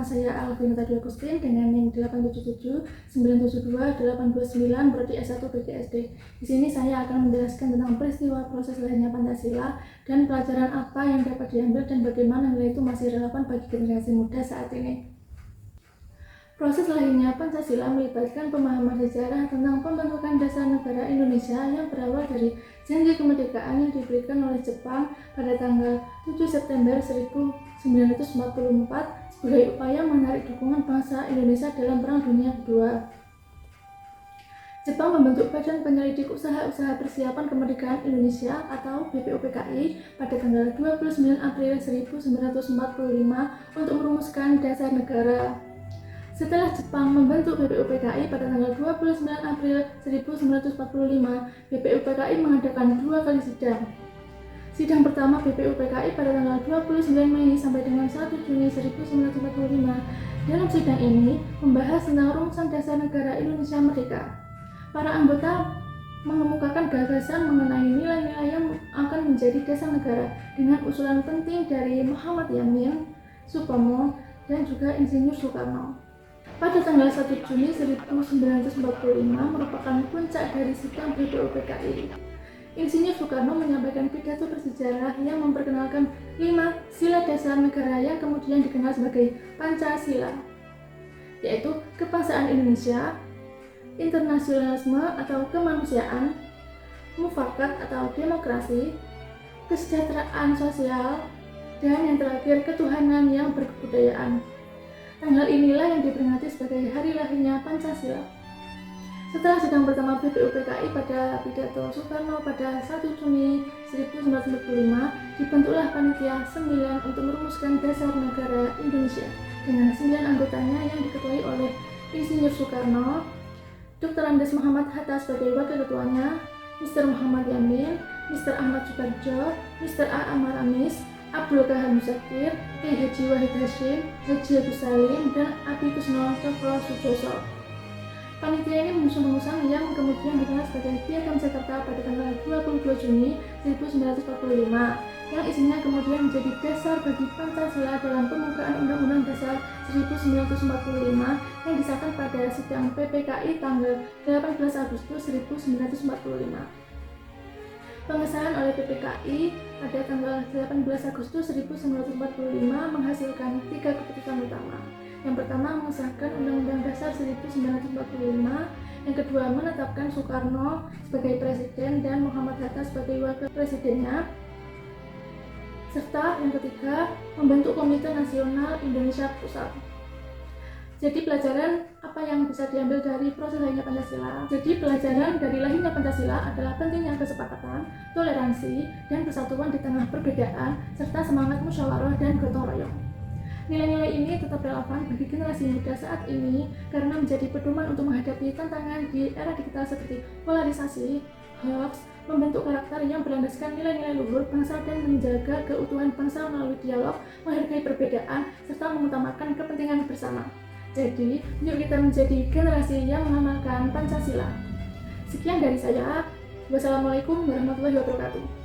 saya Alvinita Dwi Agustin dengan NIM 877 972 829 Prodi S1 BGSD. Di sini saya akan menjelaskan tentang peristiwa proses lahirnya Pancasila dan pelajaran apa yang dapat diambil dan bagaimana nilai itu masih relevan bagi generasi muda saat ini. Proses lahirnya Pancasila melibatkan pemahaman sejarah tentang pembentukan dasar negara Indonesia yang berawal dari janji kemerdekaan yang diberikan oleh Jepang pada tanggal 7 September 1944 sebagai upaya menarik dukungan bangsa Indonesia dalam Perang Dunia Kedua. Jepang membentuk Badan Penyelidik Usaha-Usaha Persiapan Kemerdekaan Indonesia atau BPUPKI pada tanggal 29 April 1945 untuk merumuskan dasar negara. Setelah Jepang membentuk BPUPKI pada tanggal 29 April 1945, BPUPKI mengadakan 2 kali sidang. Sidang pertama BPUPKI pada tanggal 29 Mei sampai dengan 1 Juni 1945. Dalam sidang ini membahas tentang rumusan dasar negara Indonesia Merdeka. Para anggota mengemukakan gagasan mengenai nilai-nilai yang akan menjadi dasar negara dengan usulan penting dari Muhammad Yamin, Supomo, dan juga Insinyur Soekarno. Pada tanggal 1 Juni 1945 merupakan puncak dari sidang BPUPKI. Insinyur Soekarno menyampaikan pidato bersejarah yang memperkenalkan 5 sila dasar negara yang kemudian dikenal sebagai Pancasila, yaitu kebangsaan Indonesia, internasionalisme atau kemanusiaan, mufakat atau demokrasi, kesejahteraan sosial, dan yang terakhir ketuhanan yang berkebudayaan. Tanggal inilah yang diperingati sebagai hari lahirnya Pancasila. Setelah sidang pertama BPUPKI pada pidato Soekarno pada 1 Juni 1945, dibentuklah Panitia 9 untuk merumuskan dasar negara Indonesia dengan 9 anggotanya yang diketuai oleh Insinyur Soekarno, Dr. Andes Muhammad Hatta sebagai wakil ketuanya, Mr. Muhammad Yamin, Mr. Ahmad Suparjo, Mr. A. Amar Amis, Abdul Kahar Musakir, Haji Wahid Hashim, Haji Agus Salim, dan Abi Kusno Cokro Sujoso. Panitia ini mengusung yang kemudian dikenal sebagai Piagam Jakarta pada tanggal 22 Juni 1945, yang isinya kemudian menjadi dasar bagi Pancasila dalam pembukaan Undang-Undang Dasar 1945 yang disahkan pada sidang PPKI tanggal 18 Agustus 1945. Pengesahan oleh PPKI pada tanggal 18 Agustus 1945 menghasilkan 3 keputusan utama. Yang pertama, mengesahkan Undang-Undang Dasar 1945. Yang kedua, menetapkan Soekarno sebagai presiden dan Muhammad Hatta sebagai wakil presidennya. Serta yang ketiga, membentuk Komite Nasional Indonesia Pusat. Jadi pelajaran apa yang bisa diambil dari proses lahirnya Pancasila? Jadi pelajaran dari lahirnya Pancasila adalah pentingnya kesepakatan, toleransi, dan persatuan di tengah perbedaan, serta semangat musyawarah dan gotong royong. Nilai-nilai ini tetap relevan bagi generasi muda saat ini karena menjadi pedoman untuk menghadapi tantangan di era digital seperti polarisasi, hoax, membentuk karakter yang berlandaskan nilai-nilai luhur bangsa dan menjaga keutuhan bangsa melalui dialog, menghargai perbedaan, serta mengutamakan kepentingan bersama. Jadi, yuk kita menjadi generasi yang mengamalkan Pancasila. Sekian dari saya. Wassalamualaikum warahmatullahi wabarakatuh.